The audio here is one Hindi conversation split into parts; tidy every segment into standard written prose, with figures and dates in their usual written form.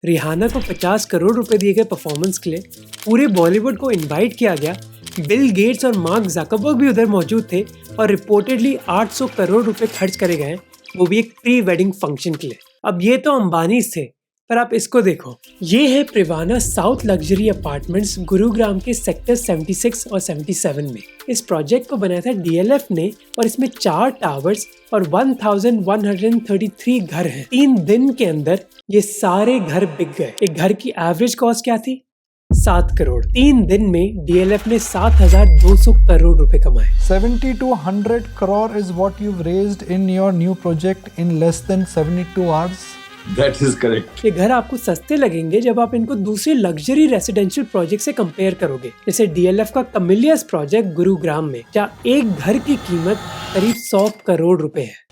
रिहाना को 50 करोड़ रुपए दिए गए परफॉर्मेंस के लिए, पूरे बॉलीवुड को इनवाइट किया गया, बिल गेट्स और मार्क ज़करबर्ग भी उधर मौजूद थे और रिपोर्टेडली 800 करोड़ रुपए खर्च करे गए, वो भी एक प्री वेडिंग फंक्शन के लिए। अब ये तो अंबानी थे, पर आप इसको देखो, ये है Privana south luxury apartments Gurugram के सेक्टर 76 और 77 में। इस प्रोजेक्ट को बनाया था DLF ने और इसमें 4 टावर्स और 1133 घर हैं। 3 दिन के अंदर ये सारे घर बिक गए। एक घर की एवरेज कॉस्ट क्या थी? 7 करोड़। 3 दिन में DLF ने 7,200 करोड़ रुपए कमाए। 70 to 100 crore is what you've raised in your new project in less than 72 hours. That is correct. ये घर आपको सस्ते लगेंगे जब आप इनको दूसरे लग्जरी रेसिडेंशियल प्रोजेक्ट से कंपेयर करोगे, जैसे DLF का कमिलियस प्रोजेक्ट गुरुग्राम में, जहाँ एक घर की कीमत करीब 100 करोड़ रुपए है।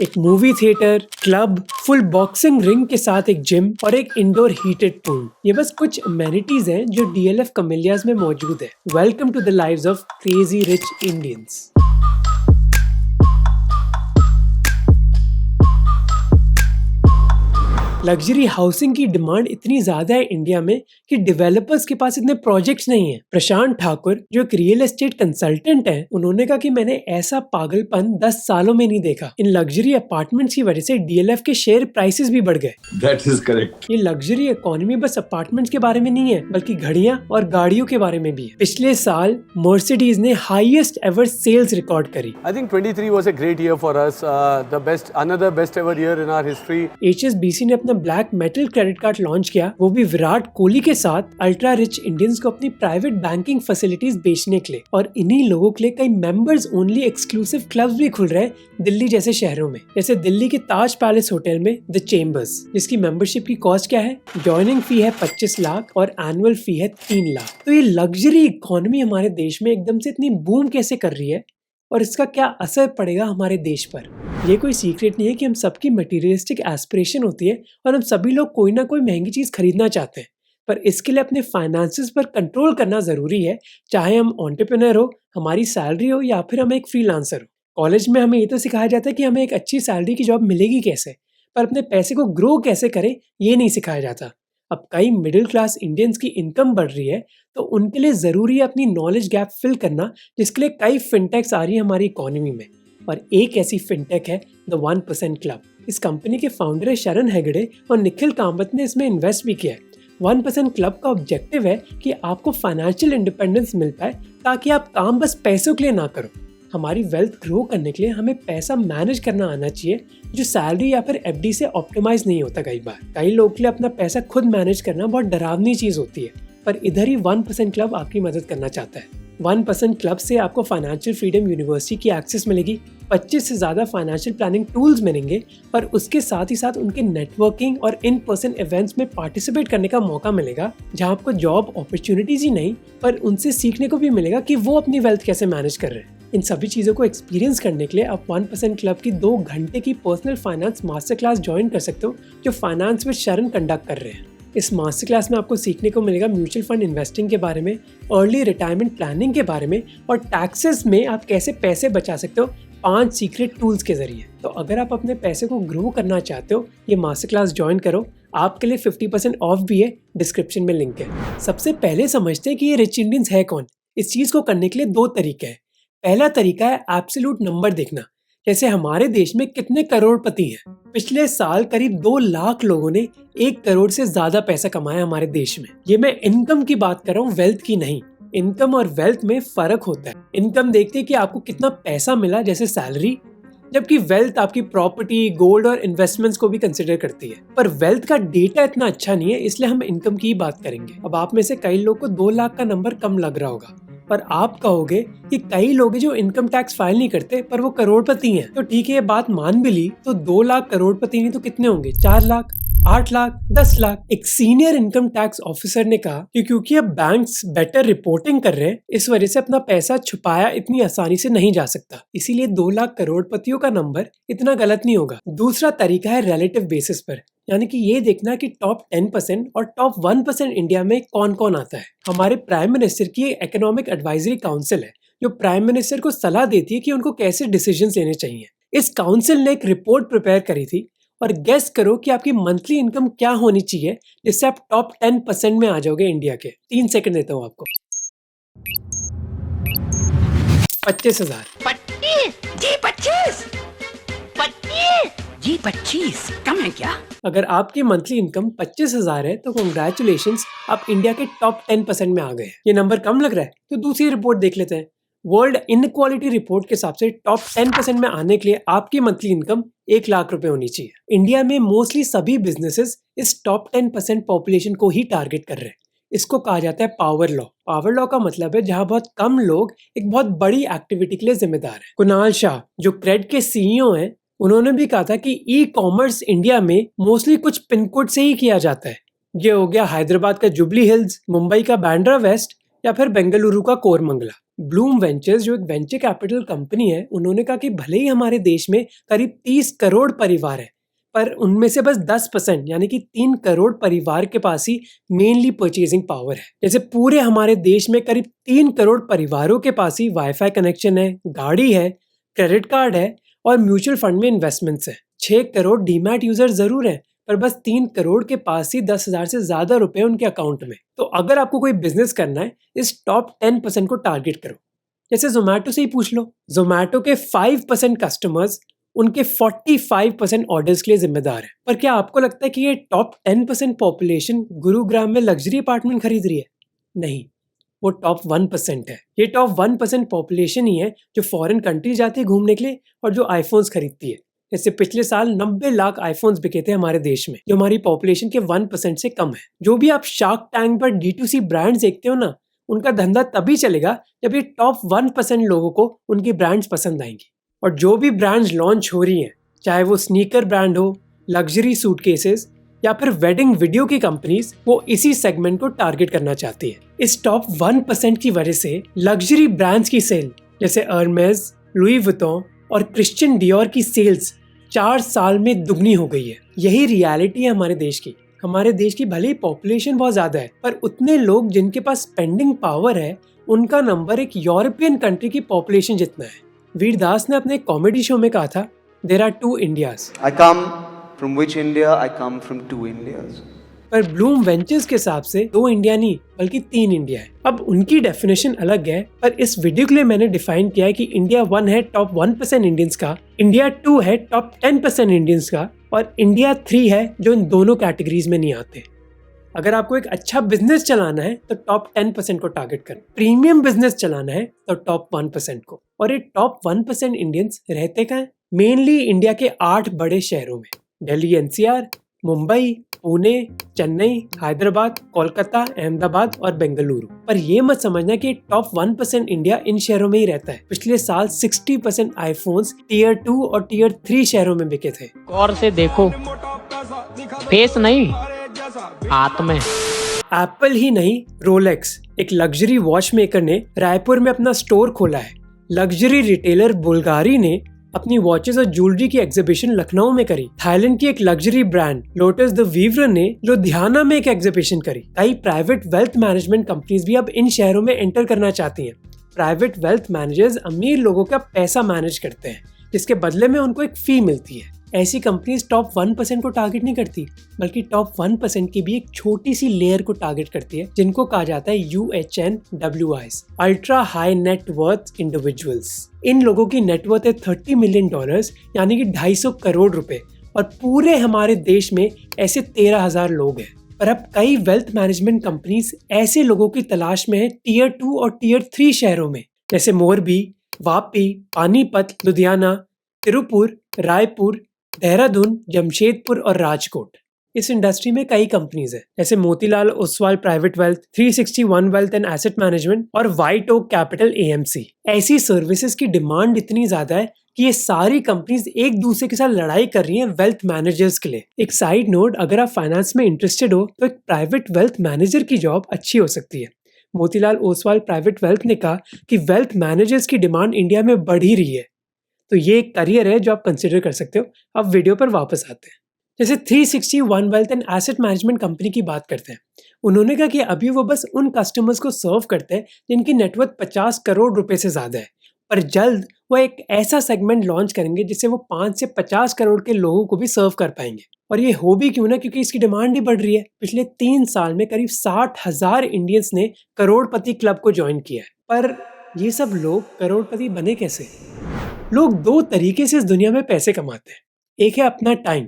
एक movie theatre, club, full boxing ring के साथ एक जिम और एक इंडोर हीटेड पूल, ये बस कुछ अमेनिटीज हैं जो DLF कमिलियास में मौजूद है। Welcome to the lives of crazy rich Indians. Luxury housing की डिमांड इतनी ज्यादा है इंडिया में कि डेवलपर्स के पास इतने प्रोजेक्ट्स नहीं हैं। प्रशांत ठाकुर जो एक रियल एस्टेट कंसल्टेंट हैं, उन्होंने कहा कि मैंने ऐसा पागलपन 10 सालों में नहीं देखा। इन लग्जरी अपार्टमेंट्स की वजह से DLF के शेयर प्राइसेस भी बढ़ गए। That is correct. ये लग्जरी इकोनॉमी बस अपार्टमेंट्स के बारे में नहीं है, बल्कि घड़ियां और गाड़ियों के बारे में भी है। पिछले साल मर्सिडीज ने हाईएस्ट एवर सेल्स रिकॉर्ड करी। I think 23 was a great year for us. Another best ever year in our history. HSBC ने अपना black metal credit card launch किया, वो भी विराट कोहली के साथ अल्ट्रा रिच इंडियंस को अपनी प्राइवेट बैंकिंग फैसिलिटीज बेचने के लिए। और इन्हीं लोगों के लिए कई मेंबर्स ओनली एक्सक्लूसिव क्लब्स भी खुल रहे हैं दिल्ली जैसे शहरों में, जैसे दिल्ली के ताज पैलेस होटल में द चेम्बर्स, जिसकी मेंबरशिप की कॉस्ट क्या है? ज्वाइनिंग फी है 25 लाख और एनुअल फी है 3 लाख। तो ये लग्जरी इकोनॉमी हमारे देश में एकदम से इतनी बूम कैसे कर रही है और इसका क्या असर पड़ेगा हमारे देश पर? ये कोई सीक्रेट नहीं है कि हम सबकी मटेरियलिस्टिक एस्पिरेशन होती है और हम सभी लोग कोई ना कोई महंगी चीज खरीदना चाहते हैं, पर इसके लिए अपने फाइनेंसेस पर कंट्रोल करना जरूरी है, चाहे हम एंटरप्रेन्योर हो, हमारी सैलरी हो या फिर हम एक फ्रीलांसर हो। कॉलेज में हमें ये तो सिखाया जाता है कि हमें एक अच्छी सैलरी की जॉब मिलेगी कैसे, पर अपने पैसे को ग्रो कैसे करें ये नहीं सिखाया जाता। अब कई मिडिल क्लास इंडियंस की इनकम बढ़ रही है, तो उनके लिए ज़रूरी है अपनी नॉलेज गैप फिल करना, जिसके लिए कई फिनटेक्स आ रही है हमारी इकोनॉमी में। और एक ऐसी फिनटेक है द 1% क्लब। इस कंपनी के फाउंडर है शरण हेगड़े और निखिल कामत ने इसमें इन्वेस्ट भी किया है। 1% क्लब का ऑब्जेक्टिव है कि आपको फाइनेंशियल इंडिपेंडेंस मिल पाए, ताकि आप काम बस पैसों के लिए ना करो। हमारी वेल्थ ग्रो करने के लिए हमें पैसा मैनेज करना आना चाहिए, जो सैलरी या फिर FD से ऑप्टिमाइज नहीं होता। कई लोगों के लिए अपना पैसा खुद मैनेज करना बहुत डरावनी चीज होती है, पर इधर ही 1% क्लब आपकी मदद करना चाहता है। 1% क्लब से आपको फाइनेंशियल फ्रीडम यूनिवर्सिटी की एक्सेस मिलेगी, 25 से ज़्यादा फाइनेंशियल प्लानिंग टूल्स मिलेंगे और उसके साथ ही साथ उनके नेटवर्किंग और इन पर्सन इवेंट्स में पार्टिसिपेट करने का मौका मिलेगा, जहां आपको जॉब अपॉर्चुनिटीज ही नहीं पर उनसे सीखने को भी मिलेगा कि वो अपनी वेल्थ कैसे मैनेज कर रहे हैं। इन सभी चीज़ों को एक्सपीरियंस करने के लिए आप 1% क्लब की 2 घंटे की personal finance master class join कर सकते हो, जो फाइनेंस विद शरण कंडक्ट कर रहे हैं। इस मास्टर क्लास में आपको सीखने को मिलेगा म्यूचुअल फंड इन्वेस्टिंग के बारे में, अर्ली रिटायरमेंट प्लानिंग के बारे में और टैक्सेस में आप कैसे पैसे बचा सकते हो 5 सीक्रेट टूल्स के जरिए। तो अगर आप अपने पैसे को ग्रो करना चाहते हो, ये मास्टर क्लास ज्वाइन करो। आपके लिए 50% ऑफ भी है, डिस्क्रिप्शन में लिंक है। सबसे पहले समझते हैं कि ये रिच इंडियंस है कौन। इस चीज़ को करने के लिए 2 तरीके हैं। पहला तरीका है एब्सोल्यूट नंबर देखना, जैसे हमारे देश में कितने करोड़पति हैं। पिछले साल करीब 2 लाख लोगों ने 1 करोड़ से ज्यादा पैसा कमाया हमारे देश में। ये मैं इनकम की बात कर रहा हूँ, वेल्थ की नहीं। इनकम और वेल्थ में फर्क होता है। इनकम देखते हैं कि आपको कितना पैसा मिला, जैसे सैलरी, जबकि वेल्थ आपकी प्रॉपर्टी, गोल्ड और इन्वेस्टमेंट्स को भी कंसिडर करती है। पर वेल्थ का डेटा इतना अच्छा नहीं है, इसलिए हम इनकम की ही बात करेंगे। अब आप में से कई लोग को 2 लाख का नंबर कम लग रहा होगा, पर आप कहोगे कि कई लोग हैं जो इनकम टैक्स फाइल नहीं करते पर वो करोड़पति हैं। तो ठीक है, ये बात मान भी ली, तो 2 लाख करोड़पति नहीं तो कितने होंगे? 4 लाख, 8 लाख, 10 लाख। एक सीनियर इनकम टैक्स ऑफिसर ने कहा कि क्योंकि अब बैंक्स बेटर रिपोर्टिंग कर रहे हैं, इस वजह से अपना पैसा छुपाया इतनी आसानी से नहीं जा सकता, इसीलिए 2 लाख करोड़पतियों का नंबर इतना गलत नहीं होगा। दूसरा तरीका है रिलेटिव बेसिस पर, यानी कि ये देखना कि टॉप 10% और टॉप 1% इंडिया में कौन कौन आता है। हमारे प्राइम मिनिस्टर की इकोनॉमिक एडवाइजरी काउंसिल है, जो प्राइम मिनिस्टर को सलाह देती है कि उनको कैसे डिसीजंस लेने चाहिए। इस काउंसिल ने एक रिपोर्ट प्रिपेयर करी थी, और गेस करो कि आपकी मंथली इनकम क्या होनी चाहिए जिससे आप टॉप 10% में आ जाओगे इंडिया के। 3 सेकंड देता हूँ आपको। 25,000। 25 कम है क्या? अगर आपकी मंथली इनकम 25,000 है तो कंग्रेचुलेशंस, आप इंडिया के टॉप 10% में आ गए। ये नंबर कम लग रहा है तो दूसरी रिपोर्ट देख लेते हैं। वर्ल्ड इनक्वालिटी रिपोर्ट के हिसाब से टॉप 10% में आने के लिए आपकी मंथली इनकम 1 लाख रुपए होनी चाहिए। इंडिया में मोस्टली सभी बिजनेसेस इस टॉप 10% पॉपुलेशन को ही टारगेट कर रहे हैं। इसको कहा जाता है पावर लॉ। पावर लॉ का मतलब है जहां बहुत कम लोग एक बहुत बड़ी एक्टिविटी के लिए जिम्मेदार है। कुणाल शाह जो क्रेड के सीईओ हैं, उन्होंने भी कहा था कि ई कॉमर्स इंडिया में मोस्टली कुछ पिन कोड से ही किया जाता है। ये हो गया हैदराबाद का जुबली हिल्स, मुंबई का बांद्रा वेस्ट या फिर बेंगलुरु का कोरमंगला। ब्लूम वेंचर्स जो एक वेंचर कैपिटल कंपनी है, उन्होंने कहा कि भले ही हमारे देश में करीब 30 करोड़ परिवार है, पर उनमें से बस 10% यानी कि 3 करोड़ परिवार के पास ही मेनली परचेजिंग पावर है। जैसे पूरे हमारे देश में करीब 3 करोड़ परिवारों के पास ही वाईफाई कनेक्शन है, गाड़ी है, क्रेडिट कार्ड है और म्यूचुअल फंड में इन्वेस्टमेंट्स है। 6 करोड़ डीमैट यूजर जरूर है, पर बस 3 करोड़ के पास ही 10,000 से ज्यादा रुपए उनके अकाउंट में। तो अगर आपको कोई बिजनेस करना है, इस टॉप 10% को टारगेट करो। जैसे जोमेटो से ही पूछ लो, जोमेटो के 5% कस्टमर्स उनके 45% ऑर्डर्स के लिए जिम्मेदार है। पर क्या आपको लगता है कि ये टॉप 10% पॉपुलेशन गुरुग्राम में लग्जरी अपार्टमेंट खरीद रही है? नहीं, वो टॉप 1% है। ये टॉप 1% पॉपुलेशन ही है जो फॉरेन कंट्री जाती है घूमने के लिए और जो आईफोन्स खरीदती है। जैसे पिछले साल 90 लाख आईफोन्स बिके थे हमारे देश में, जो हमारी पॉपुलेशन के 1% से कम है। जो भी आप शार्क टैंक पर D2C ब्रांड्स देखते हो ना, उनका धंधा तभी चलेगा जब ये टॉप 1% लोगों को उनकी ब्रांड्स पसंद आएंगी। और जो भी ब्रांड्स लॉन्च हो रही हैं, चाहे वो स्नीकर ब्रांड हो, लग्जरी सूटकेसेस या फिर वेडिंग वीडियो की कंपनीज, वो इसी सेगमेंट को टारगेट करना चाहती है। इस टॉप 1% की वजह से लग्जरी ब्रांड्स की सेल जैसे अर्मेज, लुई वुइटन और क्रिश्चियन डियोर की सेल्स 4 साल में दुगनी हो गई है। यही रियलिटी है हमारे देश की। हमारे देश की भले ही पॉपुलेशन बहुत ज्यादा है, पर उतने लोग जिनके पास स्पेंडिंग पावर है, उनका नंबर एक यूरोपियन कंट्री की पॉपुलेशन जितना है। वीरदास ने अपने कॉमेडी शो में कहा था, there are 2 Indias. I come from which India? I come from 2 Indias. पर ब्लूम वेंचर्स के हिसाब से 2 इंडिया नहीं बल्कि 3 इंडिया है। अब उनकी डेफिनेशन अलग है, पर इस वीडियो के लिए मैंने डिफाइन किया है कि इंडिया 1 है टॉप 1% इंडियंस का, इंडिया 2 है टॉप 10% इंडियंस का और इंडिया 3 है जो इन दोनों कैटेगरीज में नहीं आते। अगर आपको एक अच्छा बिजनेस चलाना है तो टॉप 10% को टारगेट करें। प्रीमियम बिजनेस चलाना है तो टॉप 1% को। और ये टॉप 1% इंडियंस रहते कहाँ हैं? मेनली इंडिया के 8 बड़े शहरों में, दिल्ली NCR, मुंबई, पुणे, चेन्नई, हैदराबाद, कोलकाता, अहमदाबाद और बेंगलुरु। पर ये मत समझना कि टॉप 1% इंडिया इन शहरों में ही रहता है। पिछले साल 60% आईफोन्स टियर 2 और टियर 3 शहरों में बिके थे। गौर से देखो, फेस नहीं हाथ में। एप्पल ही नहीं, रोलेक्स एक लग्जरी वॉच मेकर ने रायपुर में अपना स्टोर खोला है। लग्जरी रिटेलर बुल्गारी ने अपनी वॉचेस और ज्वेलरी की एग्जीबिशन लखनऊ में करी। थाईलैंड की एक luxury brand Lotus the Weaver ने लुधियाना में एक एग्जीबिशन करी। कई प्राइवेट वेल्थ मैनेजमेंट कंपनीज भी अब इन शहरों में एंटर करना चाहती हैं। प्राइवेट वेल्थ मैनेजर्स अमीर लोगों का पैसा मैनेज करते हैं, जिसके बदले में उनको एक फी मिलती है। ऐसी कंपनीज टॉप 1% को टारगेट नहीं करती, बल्कि टॉप 1% की भी एक छोटी सी लेयर को टारगेट करती है, जिनको कहा जाता है UHNWIs, ultra high net worth individuals. इन लोगों की नेटवर्थ है $30 मिलियन यानी कि 250 करोड़ रुपए, और पूरे हमारे देश में ऐसे 13,000 लोग हैं। पर अब कई वेल्थ मैनेजमेंट कंपनीज ऐसे लोगों की तलाश में है टियर 2 और टियर 3 शहरों में, जैसे मोरबी, वापी, पानीपत, लुधियाना, तिरुपुर, रायपुर, देहरादून, जमशेदपुर और राजकोट। इस इंडस्ट्री में कई कंपनीज है, जैसे Motilal Oswal private wealth, 361 wealth and asset management और वाइट ओक कैपिटल AMC। ऐसी सर्विसेज की डिमांड इतनी ज्यादा है कि ये सारी कंपनीज एक दूसरे के साथ लड़ाई कर रही हैं वेल्थ मैनेजर्स के लिए। एक साइड नोट, अगर आप फाइनेंस में इंटरेस्टेड हो तो एक प्राइवेट वेल्थ मैनेजर की जॉब अच्छी हो सकती है। मोतीलाल ओसवाल प्राइवेट वेल्थ ने कहा कि वेल्थ मैनेजर्स की डिमांड इंडिया में बढ़ ही रही है, तो ये एक करियर है जो आप कंसिडर कर सकते हो। अब वीडियो पर वापस आते हैं। जैसे 361 wealth and asset management company की बात करते हैं। उन्होंने कहा कि अभी वो बस उन कस्टमर्स को सर्व करते हैं जिनकी नेटवर्थ 50 करोड़ रुपए से ज्यादा है। पर जल्द वो एक ऐसा सेगमेंट लॉन्च करेंगे जिससे वो 5 से 50 करोड़ के लोगों को भी सर्व कर पाएंगे। और ये हो भी क्यों ना, क्योंकि इसकी डिमांड ही बढ़ रही है। पिछले 3 साल में करीब 60,000 इंडियंस ने करोड़पति क्लब को ज्वाइन किया है। पर ये सब लोग करोड़पति बने कैसे? लोग 2 तरीके से इस दुनिया में पैसे कमाते हैं। एक है अपना टाइम,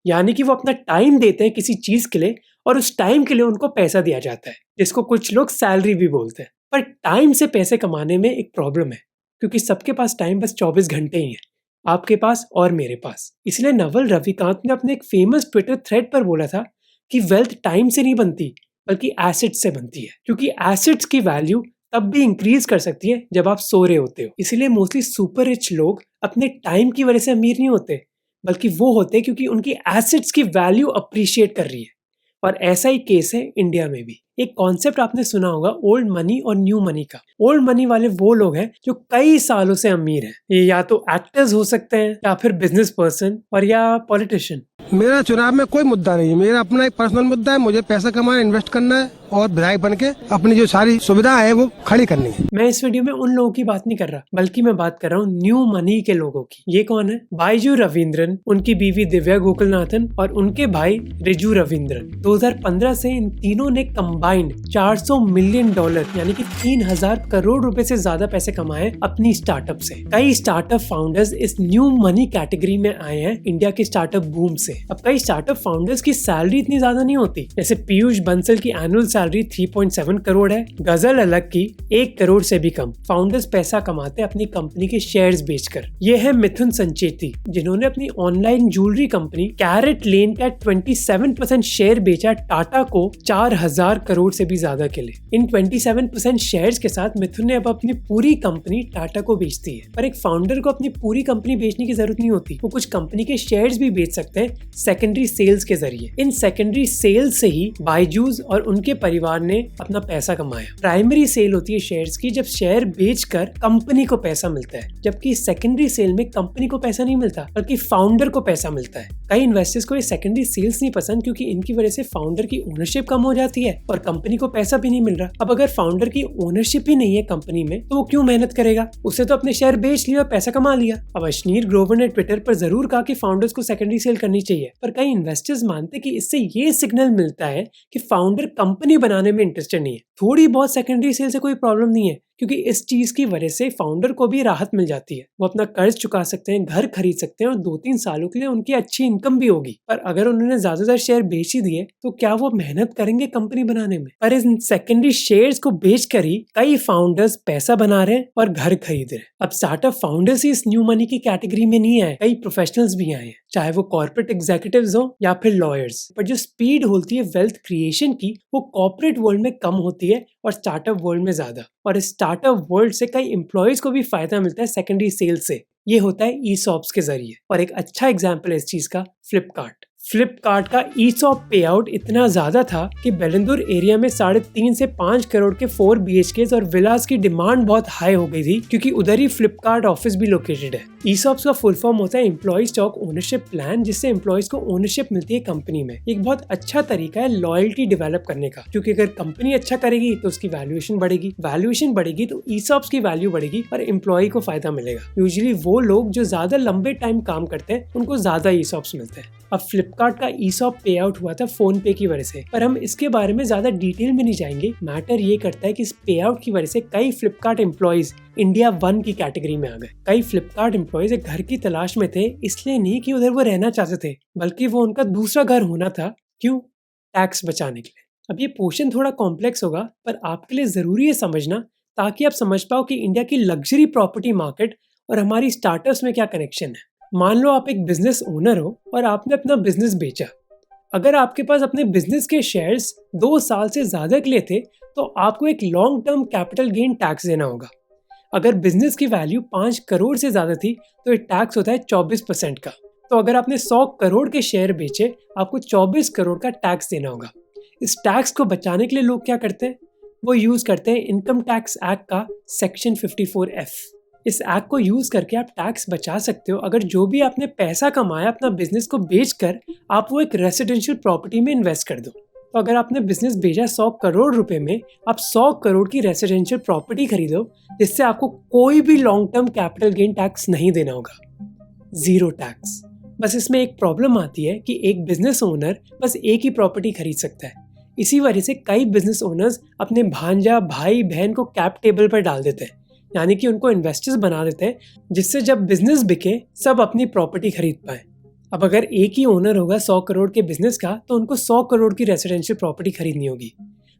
यानी कि वो अपना टाइम देते हैं किसी चीज के लिए और उस टाइम के लिए उनको पैसा दिया जाता है, जिसको कुछ लोग सैलरी भी बोलते हैं। पर टाइम से पैसे कमाने में एक प्रॉब्लम है, क्योंकि सबके पास टाइम बस 24 घंटे ही है, आपके पास और मेरे पास। इसलिए नवल रविकांत ने अपने एक फेमस ट्विटर थ्रेड पर बोला था कि वेल्थ टाइम से नहीं बनती बल्कि एसेट्स से बनती है, क्योंकि एसेट्स की वैल्यू तब भी इंक्रीज कर सकती है जब आप सो रहे होते हो। इसीलिए मोस्टली सुपर रिच लोग अपने टाइम की वजह से अमीर नहीं होते, बल्कि वो होते हैं क्योंकि उनकी एसेट्स की वैल्यू अप्रिशिएट कर रही है। और ऐसा ही केस है इंडिया में भी। एक कॉन्सेप्ट आपने सुना होगा ओल्ड मनी और न्यू मनी का। ओल्ड मनी वाले वो लोग हैं जो कई सालों से अमीर हैं। ये या तो एक्टर्स हो सकते हैं, या फिर बिजनेस पर्सन, और या पॉलिटिशियन। मेरा चुनाव में कोई मुद्दा नहीं है, मेरा अपना एक पर्सनल मुद्दा है। मुझे पैसा कमाना, इन्वेस्ट करना है और विधायक बन के अपनी जो सारी सुविधा है वो खड़ी करनी है। मैं इस वीडियो में उन लोगों की बात नहीं कर रहा, बल्कि मैं बात कर रहा हूँ न्यू मनी के लोगों की। ये कौन है? बाइजू रविंद्रन, उनकी बीवी दिव्या गोकुलनाथन और उनके भाई रिजू रविंद्रन। 2015 से इन तीनों ने कंबाइंड $400 मिलियन यानी कि 3,000 करोड़ रुपए से ज्यादा पैसे कमाए अपनी स्टार्टअप से। कई स्टार्टअप फाउंडर्स इस न्यू मनी कैटेगरी में आए हैं इंडिया के स्टार्टअप बूम से। अब कई स्टार्टअप फाउंडर्स की सैलरी इतनी ज्यादा नहीं होती, जैसे पीयूष बंसल की एनुअल सैलरी 3.7 करोड़ है, गजल अलग की 1 करोड़ से भी कम। फाउंडर्स पैसा कमाते अपनी कंपनी के शेयर्स बेचकर। ये है मिथुन संचेती, जिन्होंने अपनी ऑनलाइन ज्वेलरी कंपनी कैरेट लेन का 27% शेयर बेचा टाटा को 4,000 करोड़ से भी ज्यादा के लिए। इन 27% शेयर्स के साथ मिथुन ने अब अपनी पूरी कंपनी टाटा को बेच दी है। पर एक फाउंडर को अपनी पूरी कंपनी बेचने की जरूरत नहीं होती, वो कुछ कंपनी के शेयर्स भी बेच सकते हैं सेकेंडरी सेल्स के जरिए। इन सेकेंडरी सेल्स से ही बायजूस और उनके परिवार ने अपना पैसा कमाया। प्राइमरी सेल होती है शेयर्स की, जब शेयर बेचकर कंपनी को पैसा मिलता है, जबकि सेकेंडरी सेल में कंपनी को पैसा नहीं मिलता बल्कि फाउंडर को पैसा मिलता है। कई इन्वेस्टर्स को ये सेकेंडरी सेल्स नहीं पसंद, क्योंकि इनकी वजह से फाउंडर की ओनरशिप कम हो जाती है और कंपनी को पैसा भी नहीं मिल रहा। अब अगर फाउंडर की ओनरशिप ही नहीं है कंपनी में, तो वो क्यों मेहनत करेगा? उससे तो अपने शेयर बेच लिया और पैसा कमा लिया। अब अश्नीर ग्रोवर ने ट्विटर पर जरूर कहा कि फाउंडर्स को सेकेंडरी सेल करनी चाहिए, पर कई इन्वेस्टर्स मानते कि इससे ये सिग्नल मिलता है कि फाउंडर कंपनी बनाने में इंटरेस्टेड नहीं है। थोड़ी बहुत सेकेंडरी सेल से कोई प्रॉब्लम नहीं है, क्योंकि इस चीज की वजह से फाउंडर को भी राहत मिल जाती है। वो अपना कर्ज चुका सकते हैं, घर खरीद सकते हैं और 2-3 सालों के लिए उनकी अच्छी इनकम भी होगी। पर अगर उन्होंने ज्यादातर शेयर बेच ही दिए, तो क्या वो मेहनत करेंगे कंपनी बनाने में? पर इन सेकेंडरी शेयर्स को बेचकर ही कई फाउंडर्स पैसा बना रहे हैं और घर खरीद रहे हैं। अब स्टार्टअप फाउंडर्स ही इस न्यू मनी की कैटेगरी में नहीं आए, कई प्रोफेशनल्स भी आए हैं, चाहे वो कॉर्पोरेट एग्जीक्यूटिव्स हो या फिर लॉयर्स। पर जो स्पीड होती है वेल्थ क्रिएशन की, वो कॉर्पोरेट वर्ल्ड में कम होती है और स्टार्टअप वर्ल्ड में ज्यादा। और इस स्टार्टअप वर्ल्ड से कई एम्प्लॉयज को भी फायदा मिलता है सेकेंडरी सेल से। ये होता है ईसॉप्स के जरिए। और एक अच्छा एग्जांपल है इस चीज का फ्लिपकार्ट। फ्लिपकार्ट का ईसॉप पे आउट इतना ज्यादा था कि बेलंदुर एरिया में 3.5 से 5 करोड़ के 4 BHK और विलास की डिमांड बहुत हाई हो गई थी, क्योंकि उधर ही फ्लिपकार्ट ऑफिस भी लोकेटेड है। ईसॉप्स का फुल फॉर्म होता है एम्प्लॉय स्टॉक ओनरशिप प्लान, जिससे एम्प्लॉयज को ओनरशिप मिलती है कंपनी में। एक बहुत अच्छा तरीका है लॉयल्टी डेवलप करने का, क्योंकि अगर कंपनी अच्छा करेगी तो उसकी वैल्यूएशन बढ़ेगी, वैल्यूएशन बढ़ेगी तो ईसॉप्स की वैल्यू बढ़ेगी और एम्प्लॉय को फायदा मिलेगा। यूजुअली वो लोग जो ज्यादा लंबे टाइम काम करते हैं उनको ज्यादा ईसॉप्स मिलते हैं। अब फ्लिपकार्ट का ईसॉप पे आउट हुआ था फोन पे की वजह से, पर हम इसके बारे में ज्यादा डिटेल में नहीं जाएंगे। मैटर ये करता है कि इस पे आउट की वजह से कई फ्लिपकार्ट एम्प्लॉयज इंडिया 1 की कैटेगरी में आ गए। कई फ्लिपकार्ट एम्प्लॉयज एक घर की तलाश में थे, इसलिए नहीं कि उधर वो रहना चाहते थे, बल्कि वो उनका दूसरा घर होना था। क्यों? टैक्स बचाने के लिए। अब ये पोर्शन थोड़ा कॉम्प्लेक्स होगा, पर आपके लिए जरूरी है समझना, ताकि आप समझ पाओ कि इंडिया की लग्जरी प्रॉपर्टी मार्केट और हमारी स्टार्टअप्स में क्या कनेक्शन है। मान लो आप एक बिजनेस ओनर हो और आपने अपना बिजनेस बेचा। अगर आपके पास अपने बिजनेस के शेयर्स 2 साल से ज्यादा के लिए थे, तो आपको एक long term capital gain tax देना होगा। अगर बिजनेस की वैल्यू 5 करोड़ से ज्यादा थी, तो ये टैक्स होता है 24% का। तो अगर आपने 100 करोड़ के शेयर बेचे, आपको 24 करोड़ का टैक्स देना होगा। इस टैक्स को बचाने के लिए लोग क्या करते हैं? वो यूज करते हैं इनकम टैक्स एक्ट का सेक्शन 54F। इस एक्ट को यूज करके आप टैक्स बचा सकते हो अगर जो भी आपने पैसा कमाया अपना बिजनेस को बेचकर आप वो एक रेसिडेंशियल प्रॉपर्टी में इन्वेस्ट कर दो। तो अगर आपने बिजनेस भेजा 100 करोड़ रुपए में, आप 100 करोड़ की रेसिडेंशियल प्रॉपर्टी खरीदो जिससे आपको कोई भी long term capital gain tax नहीं देना होगा, 0 टैक्स। बस इसमें एक प्रॉब्लम आती है कि एक बिजनेस ओनर बस एक ही प्रॉपर्टी खरीद सकता है। इसी वजह से कई बिजनेस ओनर्स अपने भांजा, भाई, बहन को कैप टेबल पर डाल देते हैं, यानी कि उनको इन्वेस्टर्स बना देते हैं, जिससे जब बिजनेस बिके सब अपनी प्रॉपर्टी खरीद पाए। अब अगर एक ही ओनर होगा 100 करोड़ के बिजनेस का, तो उनको 100 करोड़ की रेसिडेंशियल प्रॉपर्टी खरीदनी होगी।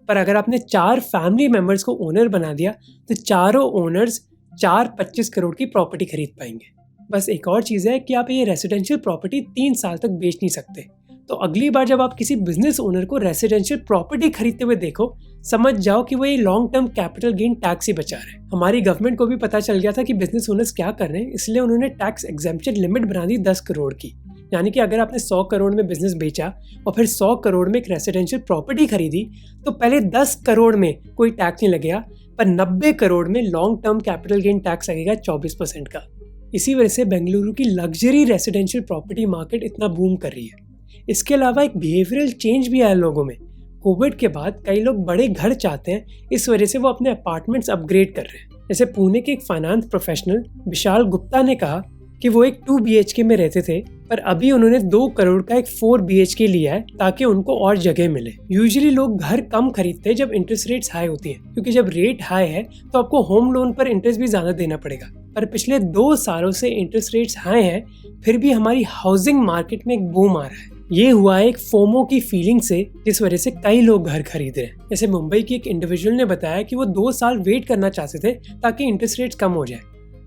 पर अगर आपने 4 फैमिली मेंबर्स को ओनर बना दिया तो चारों ओनर्स 25 करोड़ की प्रॉपर्टी खरीद पाएंगे। बस एक और चीज़ है कि आप ये रेसिडेंशियल प्रॉपर्टी 3 साल तक बेच नहीं सकते। तो अगली बार जब आप किसी बिजनेस ओनर को रेसिडेंशियल प्रॉपर्टी खरीदते हुए देखो, समझ जाओ कि वो ये long term capital gain tax ही बचा रहे हैं। हमारी गवर्नमेंट को भी पता चल गया था कि बिजनेस ओनर्स क्या कर रहे हैं, इसलिए उन्होंने टैक्स एग्जेम्पशन लिमिट बना दी 10 करोड़ की। यानी कि अगर आपने 100 करोड़ में बिजनेस बेचा और फिर 100 करोड़ में एक रेसिडेंशियल प्रॉपर्टी खरीदी, तो पहले 10 करोड़ में कोई टैक्स नहीं लगेगा, पर 90 करोड़ में long term capital gain tax लगेगा 24% का। इसी वजह से बेंगलुरु की लग्जरी रेसिडेंशियल प्रॉपर्टी मार्केट इतना बूम कर रही है। इसके अलावा एक बिहेवियरल चेंज भी आया लोगों में। कोविड के बाद कई लोग बड़े घर चाहते हैं, इस वजह से वो अपने अपार्टमेंट्स अपग्रेड कर रहे हैं। जैसे पुणे के एक फाइनेंस प्रोफेशनल विशाल गुप्ता ने कहा कि वो एक 2 BHK में रहते थे, पर अभी उन्होंने 2 करोड़ का एक 4 BHK लिया है ताकि उनको और जगह मिले। यूजुअली लोग घर कम खरीदते हैं जब इंटरेस्ट रेट्स हाई होती हैं, क्योंकि जब रेट हाई है तो आपको होम लोन पर इंटरेस्ट भी ज्यादा देना पड़ेगा। पर पिछले 2 सालों से इंटरेस्ट रेट्स हाई हैं, फिर भी हमारी हाउसिंग मार्केट में एक बूम आ रहा है। ये हुआ है एक फोमो की फीलिंग से, जिस वजह से कई लोग घर खरीद रहे हैं। जैसे मुंबई की एक इंडिविजुअल ने बताया कि वो 2 साल वेट करना चाहते थे ताकि इंटरेस्ट रेट्स कम हो जाए,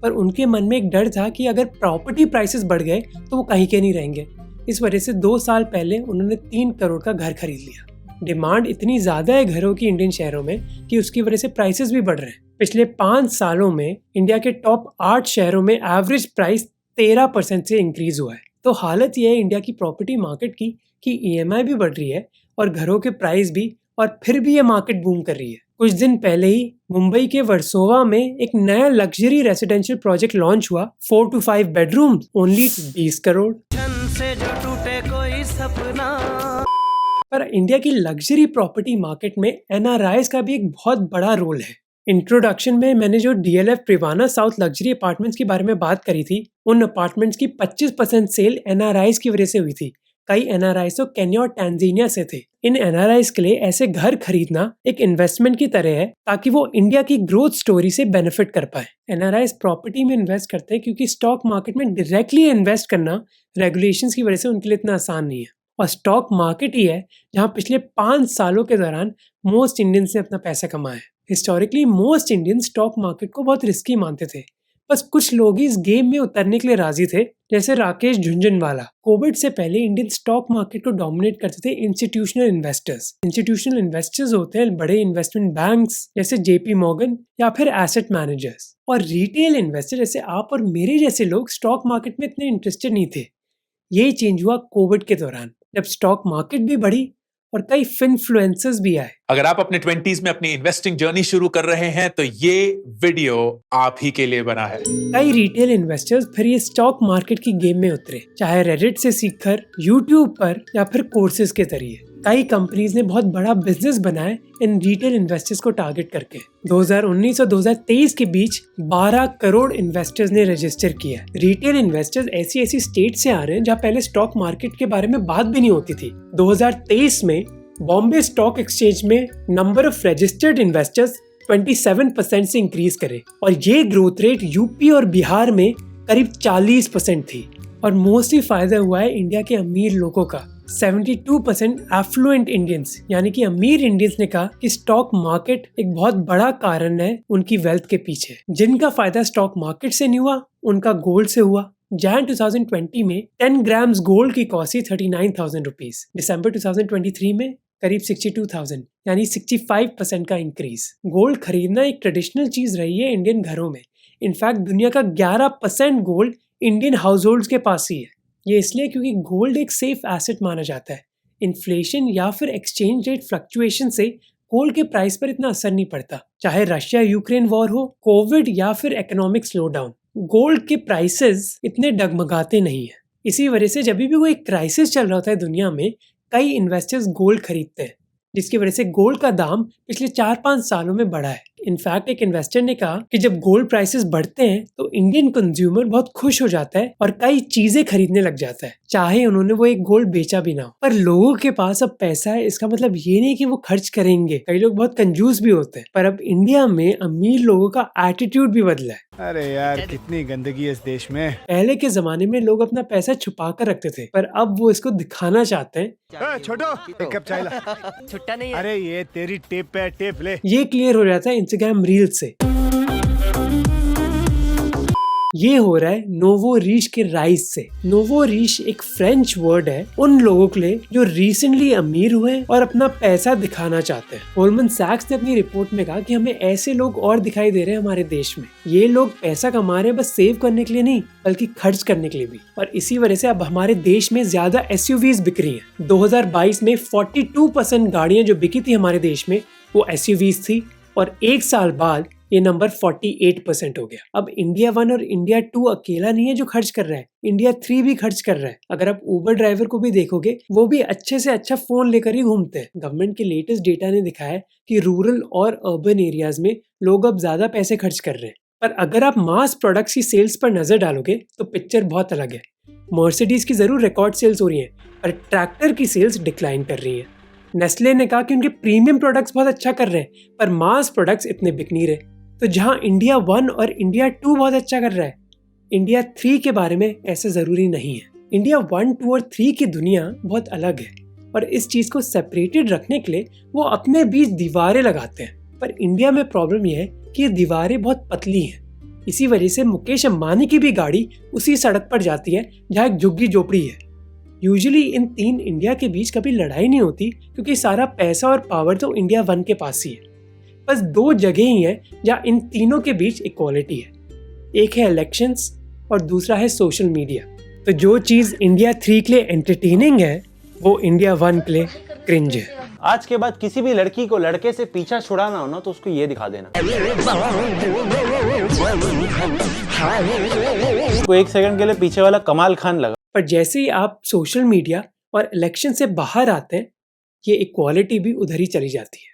पर उनके मन में एक डर था कि अगर प्रॉपर्टी प्राइसेस बढ़ गए तो वो कहीं के नहीं रहेंगे। इस वजह से 2 साल पहले उन्होंने 3 करोड़ का घर खरीद लिया। डिमांड इतनी ज्यादा है घरों की इंडियन शहरों में कि उसकी वजह से प्राइसेस भी बढ़ रहे हैं। पिछले 5 सालों में इंडिया के टॉप 8 शहरों में एवरेज प्राइस 13% से इंक्रीज हुआ है। तो हालत यह है इंडिया की प्रॉपर्टी मार्केट की कि EMI भी बढ़ रही है और घरों के प्राइस भी, और फिर भी ये मार्केट बूम कर रही है। कुछ दिन पहले ही मुंबई के वर्सोवा में एक नया लग्जरी रेसिडेंशियल प्रोजेक्ट लॉन्च हुआ, 4 to 5 बेडरूम, ओनली 20 करोड़। पर इंडिया की लग्जरी प्रॉपर्टी मार्केट में NRIs का भी एक बहुत बड़ा रोल है। इंट्रोडक्शन में मैंने जो DLF Privana south luxury apartments के बारे में बात करी थी, उन अपार्टमेंट्स की 25% सेल NRIs की वजह से हुई थी। कई NRIs तो केन्या और टैंजानिया से थे। इन NRIs के लिए ऐसे घर खरीदना एक इन्वेस्टमेंट की तरह है ताकि वो इंडिया की ग्रोथ स्टोरी से बेनिफिट कर पाए। NRIs प्रॉपर्टी में इन्वेस्ट करते हैं क्योंकि स्टॉक मार्केट में डायरेक्टली इन्वेस्ट करना रेगुलेशंस की वजह से उनके लिए इतना आसान नहीं है, और स्टॉक मार्केट ही है जहां पिछले 5 सालों के दौरान मोस्ट इंडियंस ने अपना पैसा कमाया है। Historically most Indian stock market को बहुत रिस्की मानते थे, बस कुछ लोग ही इस गेम में उतरने के लिए राजी थे, जैसे राकेश झुंझुनवाला। कोविड से पहले इंडियन स्टॉक मार्केट को डोमिनेट करते थे इंस्टीट्यूशनल इन्वेस्टर्स। इंस्टीट्यूशनल इन्वेस्टर्स होते हैं बड़े इन्वेस्टमेंट बैंक्स जैसे JP Morgan या फिर एसेट मैनेजर्स, और रिटेल इन्वेस्टर जैसे आप और मेरे जैसे लोग स्टॉक मार्केट में इतने इंटरेस्टेड नहीं थे। ये चेंज हुआ कोविड के दौरान, जब स्टॉक मार्केट भी बढ़ी और कई फिनफ्लुएंसर्स भी आए। अगर आप अपने 20s में अपनी इन्वेस्टिंग जर्नी शुरू कर रहे हैं तो ये वीडियो आप ही के लिए बना है। कई रिटेल इन्वेस्टर्स फिर ये स्टॉक मार्केट की गेम में उतरे, चाहे रेडिट से सीखकर, यूट्यूब पर या फिर कोर्सेज के जरिए। कई कंपनीज ने बहुत बड़ा बिजनेस बनाया इन रिटेल इन्वेस्टर्स को टारगेट करके। 2019 और 2023 के बीच 12 करोड़ इन्वेस्टर्स ने रजिस्टर किया। रिटेल इन्वेस्टर्स ऐसी स्टेट से आ रहे हैं जहाँ पहले स्टॉक मार्केट के बारे में बात भी नहीं होती थी। 2023 में बॉम्बे स्टॉक एक्सचेंज में नंबर ऑफ रजिस्टर्ड इन्वेस्टर्स 27% से इंक्रीज करे, और ये ग्रोथ रेट यूपी और बिहार में करीब 40% थी। और मोस्टली फायदा हुआ है इंडिया के अमीर लोगों का। 72% एफ्लुएंट इंडियंस यानी कि अमीर इंडियंस ने कहा कि स्टॉक मार्केट एक बहुत बड़ा कारण है उनकी वेल्थ के पीछे। जिनका फायदा स्टॉक मार्केट से नहीं हुआ, उनका गोल्ड से हुआ। जैन 2020 में 10 ग्राम्स गोल्ड की कॉस्ट थी 39,000 रुपीज। दिसंबर 2023 में करीब 62,000, यानी 65% का इंक्रीज। गोल्ड खरीदना एक ट्रेडिशनल चीज रही है इंडियन घरों में। इनफैक्ट दुनिया का 11% गोल्ड इंडियन हाउस होल्ड्स के पास ही है। ये इसलिए क्योंकि गोल्ड एक सेफ एसेट माना जाता है। इन्फ्लेशन या फिर एक्सचेंज रेट फ्लक्चुएशन से गोल्ड के प्राइस पर इतना असर नहीं पड़ता, चाहे रशिया यूक्रेन वॉर हो, कोविड या फिर इकोनॉमिक स्लोडाउन। गोल्ड के प्राइसेस इतने डगमगाते नहीं है। इसी वजह से जब भी कोई क्राइसिस चल रहा होता है दुनिया में, कई इन्वेस्टर्स गोल्ड खरीदते हैं। जिसकी वजह से गोल्ड का दाम पिछले 4-5 सालों में बढ़ा है। इनफैक्ट एक इन्वेस्टर ने कहा कि जब गोल्ड प्राइसेस बढ़ते हैं तो इंडियन कंज्यूमर बहुत खुश हो जाता है और कई चीजें खरीदने लग जाता है, चाहे उन्होंने वो एक गोल्ड बेचा भी ना हो। पर लोगों के पास अब पैसा है, इसका मतलब ये नहीं कि वो खर्च करेंगे। कई लोग बहुत कंजूस भी होते हैं। पर अब इंडिया में अमीर लोगों का एटीट्यूड भी बदला है। अरे यार कितनी गंदगी है इस देश में। पहले के जमाने में लोग अपना पैसा छुपा कर रखते थे, पर अब वो इसको दिखाना चाहते हैं। छोटो एक कप चाय ला। छुट्टा नहीं है। अरे ये तेरी टेप है, टेप ले। ये क्लियर हो जाता है इंस्टाग्राम रील से। ये हो रहा है नोवो रीच के राइज से। नोवो रीच एक फ्रेंच वर्ड है उन लोगों के लिए जो रिसेंटली अमीर हुए और अपना पैसा दिखाना चाहते हैं। गोल्डमैन सैक्स ने अपनी रिपोर्ट में कहा कि हमें ऐसे लोग और दिखाई दे रहे हैं हमारे देश में। ये लोग पैसा कमा रहे हैं बस सेव करने के लिए नहीं, बल्कि खर्च करने के लिए भी। और इसी वजह से अब हमारे देश में ज्यादा SUVs बिक रही हैं। 2022 में 42% गाड़ियां जो बिकी थी हमारे देश में वो SUVs थी, और एक साल बाद ये नंबर 48% हो गया। अब इंडिया 1 और इंडिया 2 अकेला नहीं है जो खर्च कर रहा है, इंडिया 3 भी खर्च कर रहा है। अगर आप उबर ड्राइवर को भी देखोगे, वो भी अच्छे से अच्छा फोन लेकर ही घूमते हैं। गवर्नमेंट के लेटेस्ट डेटा ने दिखाया है कि रूरल और अर्बन एरियाज में लोग अब ज्यादा पैसे खर्च कर रहे हैं। पर अगर आप मास प्रोडक्ट्स की सेल्स पर नजर डालोगे तो पिक्चर बहुत अलग है। मर्सिडीज की जरूर रिकॉर्ड सेल्स हो रही है, पर ट्रैक्टर की सेल्स डिक्लाइन कर रही है। नेस्ले ने कहा कि उनके प्रीमियम प्रोडक्ट्स बहुत अच्छा कर रहे हैं, पर मास प्रोडक्ट्स इतने बिक नहीं रहे। तो जहां इंडिया 1 और इंडिया 2 बहुत अच्छा कर रहा है, इंडिया 3 के बारे में ऐसा जरूरी नहीं है। इंडिया 1, 2 और 3 की दुनिया बहुत अलग है, और इस चीज को सेपरेटेड रखने के लिए वो अपने बीच दीवारें लगाते हैं। पर इंडिया में प्रॉब्लम यह है कि ये दीवारें बहुत पतली हैं। इसी वजह से मुकेश अंबानी की भी गाड़ी उसी सड़क पर जाती है जहाँ एक झुग्गी झोपड़ी है। यूजुअली इन 3 इंडिया के बीच कभी लड़ाई नहीं होती, क्योंकि सारा पैसा और पावर तो इंडिया 1 के पास ही है। बस 2 जगह ही हैं जहाँ इन तीनों के बीच इक्वालिटी है, एक है इलेक्शंस और दूसरा है सोशल मीडिया। तो जो चीज़ इंडिया 3 के लिए एंटरटेनिंग है वो इंडिया 1 के लिए क्रिंज है। आज के बाद किसी भी लड़की को लड़के से पीछा छुड़ाना हो ना तो उसको ये दिखा देना। को 1 सेकंड के लिए पीछे वाला कमाल खान लगा। पर जैसे ही आप सोशल मीडिया और इलेक्शन से बाहर आते हैं, ये इक्वालिटी भी उधर ही चली जाती है।